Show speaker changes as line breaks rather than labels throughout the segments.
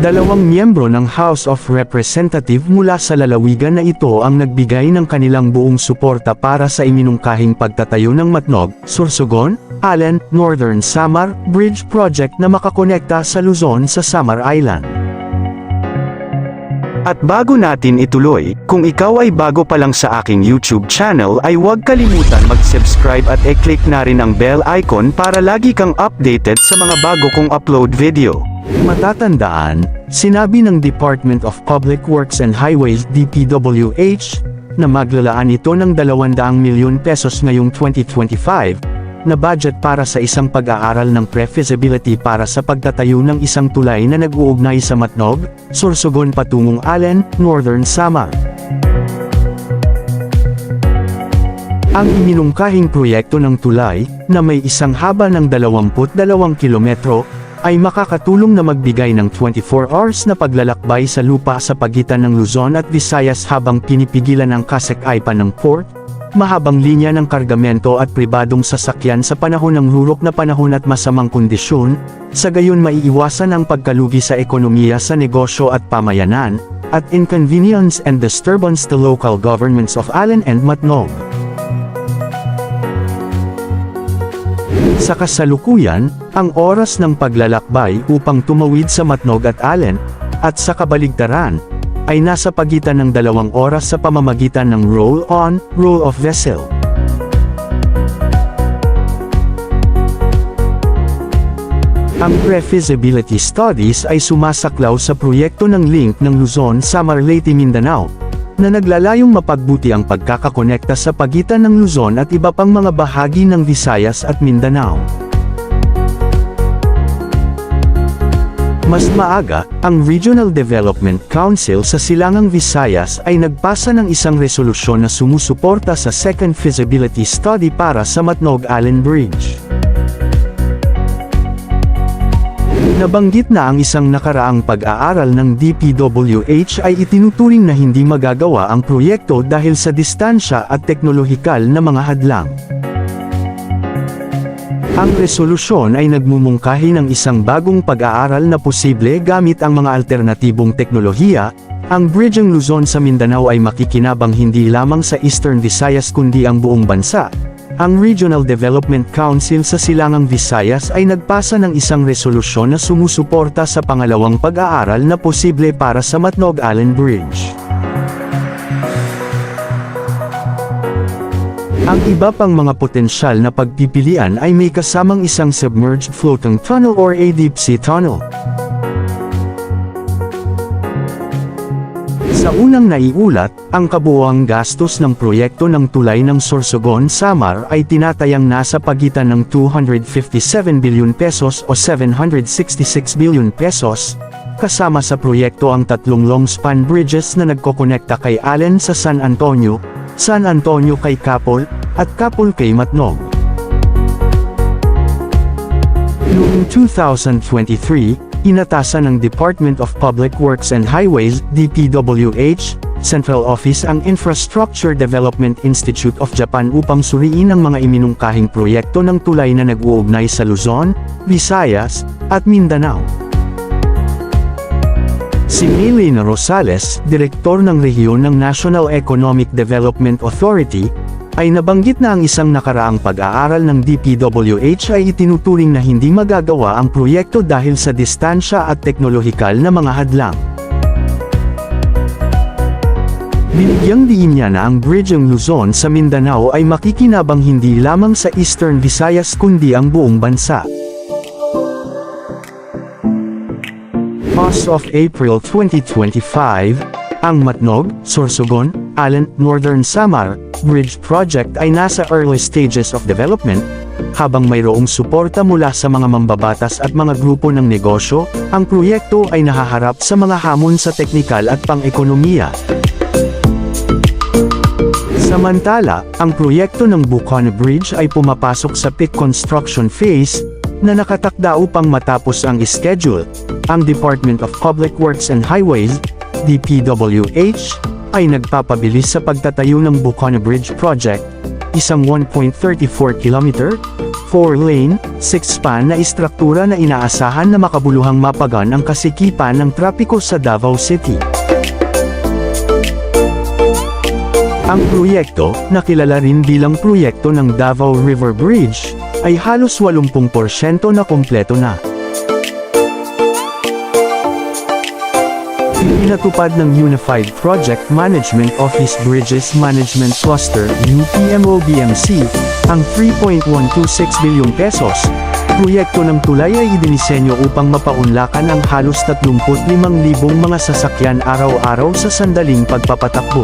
Dalawang miyembro ng House of Representative mula sa lalawigan na ito ang nagbigay ng kanilang buong suporta para sa iminungkahing pagtatayo ng Matnog, Sorsogon, Allen, Northern Samar Bridge Project na makakonekta sa Luzon sa Samar Island. At bago natin ituloy, kung ikaw ay bago pa lang sa aking YouTube channel ay huwag kalimutan mag-subscribe at i-click na rin ang bell icon para lagi kang updated sa mga bago kong upload video. Matatandaan, sinabi ng Department of Public Works and Highways DPWH, na maglalaan ito ng 200 milyon pesos ngayong 2025, na budget para sa isang pag-aaral ng pre-feasibility para sa pagtatayo ng isang tulay na nag-uugnay sa Matnog, Sorsogon patungong Allen, Northern Samar. Ang iminungkahing proyekto ng tulay, na may isang haba ng 22 kilometro, ay makakatulong na magbigay ng 24 hours na paglalakbay sa lupa sa pagitan ng Luzon at Visayas habang pinipigilan ang kasekaipan ng port, mahabang linya ng kargamento at pribadong sasakyan sa panahon ng rurok na panahon at masamang kondisyon, sa gayon maiiwasan ang pagkalugi sa ekonomiya sa negosyo at pamayanan, at inconvenience and disturbance to local governments of Allen and Matnog. Sa kasalukuyan, ang oras ng paglalakbay upang tumawid sa Matnog at Allen, at sa kabaligtaran, ay nasa pagitan ng 2 oras sa pamamagitan ng roll-on, roll-off vessel. Ang pre-feasibility studies ay sumasaklaw sa proyekto ng link ng Luzon, Samar, Leyte, Mindanao, na naglalayong mapagbuti ang pagkakakonekta sa pagitan ng Luzon at iba pang mga bahagi ng Visayas at Mindanao. Mas maaga, ang Regional Development Council sa Silangang Visayas ay nagpasa ng isang resolusyon na sumusuporta sa second feasibility study para sa Matnog-Allen Bridge. Nabanggit na ang isang nakaraang pag-aaral ng DPWH ay itinuturing na hindi magagawa ang proyekto dahil sa distansya at teknolohikal na mga hadlang. Ang resolusyon ay nagmumungkahi ng isang bagong pag-aaral na posible gamit ang mga alternatibong teknolohiya. Ang Bridgeng Luzon sa Mindanao ay makikinabang hindi lamang sa Eastern Visayas kundi ang buong bansa. Ang Regional Development Council sa Silangang Visayas ay nagpasa ng isang resolusyon na sumusuporta sa pangalawang pag-aaral na posible para sa Matnog-Allen Bridge. Ang iba pang mga potensyal na pagpipilian ay may kasamang isang submerged floating tunnel or a deep sea tunnel. Sa unang naiulat, ang kabuuang gastos ng proyekto ng tulay ng Sorsogon, Samar ay tinatayang nasa pagitan ng 257 bilyon pesos o 766 bilyon pesos, kasama sa proyekto ang 3 long-span bridges na nagkokonekta kay Allen sa San Antonio kay Capol, at Capol kay Matnog. Noong 2023, inatasan ng Department of Public Works and Highways, DPWH, Central Office ang Infrastructure Development Institute of Japan upang suriin ang mga iminungkahing proyekto ng tulay na nag-uugnay sa Luzon, Visayas, at Mindanao. Si Maylene Rosales, direktor ng rehiyon ng National Economic Development Authority, ay nabanggit na ang isang nakaraang pag-aaral ng DPWH ay itinuturing na hindi magagawa ang proyekto dahil sa distansya at teknolohikal na mga hadlang. Binigyang diin niya na ang Bridgeng Luzon sa Mindanao ay makikinabang hindi lamang sa Eastern Visayas kundi ang buong bansa. As of April 2025, ang Matnog, Sorsogon, Allen, Northern Samar Bridge Project ay nasa early stages of development, habang mayroong suporta mula sa mga mambabatas at mga grupo ng negosyo. Ang proyekto ay nahaharap sa mga hamon sa teknikal at pang-ekonomiya. Samantala, ang proyekto ng Bukana Bridge ay pumapasok sa peak construction phase, na nakatakda upang matapos ang schedule. Ang Department of Public Works and Highways, DPWH, ay nagpapabilis sa pagtatayo ng Bukana Bridge Project, isang 1.34 km, 4-lane, 6-span na istruktura na inaasahan na makabuluhang mapagan ang kasikipan ng trapiko sa Davao City. Ang proyekto, na kilala rin bilang proyekto ng Davao River Bridge, ay halos 80% na kumpleto na. Pinatupad ng Unified Project Management Office Bridges Management Cluster (UPMOBMC) ang 3.126 bilyong pesos. Proyekto ng tulay ay idinisenyo upang mapaunlakan ang halos 35,000 mga sasakyan araw-araw sa sandaling pagpapatakbo.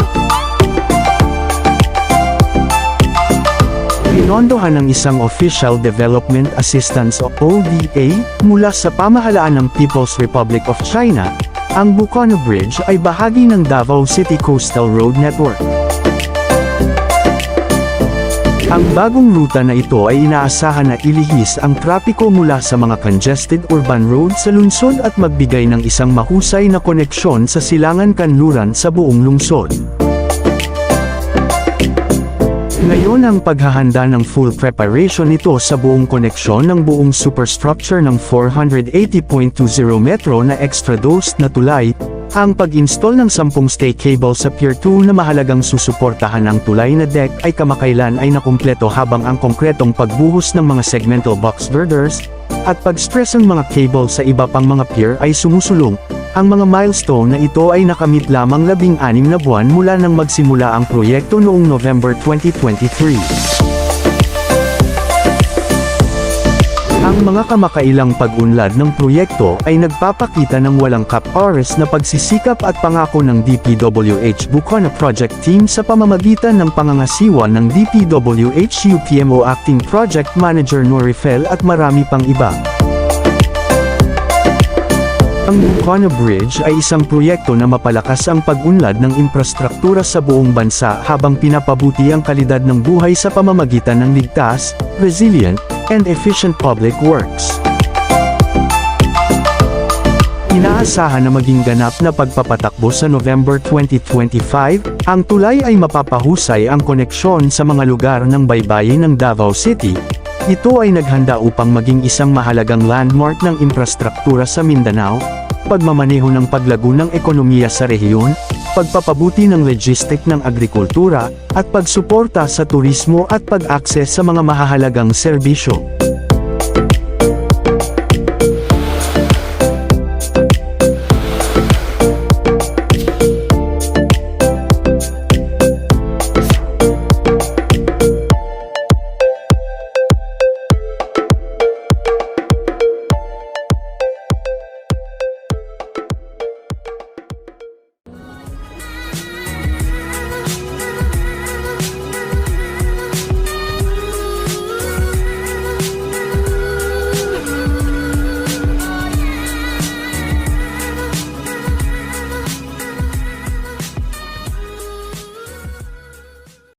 Pinondohan ng isang Official Development Assistance o ODA mula sa pamahalaan ng People's Republic of China. Ang Bukana Bridge ay bahagi ng Davao City Coastal Road Network. Ang bagong ruta na ito ay inaasahan na ilihis ang trapiko mula sa mga congested urban road sa lungsod at magbigay ng isang mahusay na koneksyon sa silangan-kanluran sa buong lungsod. Ngayon ang paghahanda ng full preparation nito sa buong koneksyon ng buong superstructure ng 480.20 metro na extra-dosed na tulay, ang pag-install ng 10 stay cable sa Pier 2 na mahalagang susuportahan ang tulay na deck ay kamakailan ay nakumpleto habang ang konkretong pagbuhos ng mga segmental box girders, at pag-stress ng mga cable sa iba pang mga pier ay sumusulong. Ang mga milestone na ito ay nakamit lamang 16 na buwan mula nang magsimula ang proyekto noong November 2023. Ang mga kamakailang pag-unlad ng proyekto ay nagpapakita ng walang kap-oras na pagsisikap at pangako ng DPWH Bukana Project Team sa pamamagitan ng pangangasiwa ng DPWH UPMO Acting Project Manager Norifel at marami pang iba. Ang Bukana Bridge ay isang proyekto na mapalakas ang pag-unlad ng infrastruktura sa buong bansa habang pinapabuti ang kalidad ng buhay sa pamamagitan ng ligtas, resilient, and efficient public works. Inaasahan na maging ganap na pagpapatakbo sa November 2025, ang tulay ay mapapahusay ang koneksyon sa mga lugar ng baybayin ng Davao City. Ito ay naghanda upang maging isang mahalagang landmark ng infrastruktura sa Mindanao, pagmamaneho ng paglago ng ekonomiya sa rehiyon, pagpapabuti ng logistik ng agrikultura, at pagsuporta sa turismo at pag-akses sa mga mahahalagang serbisyo.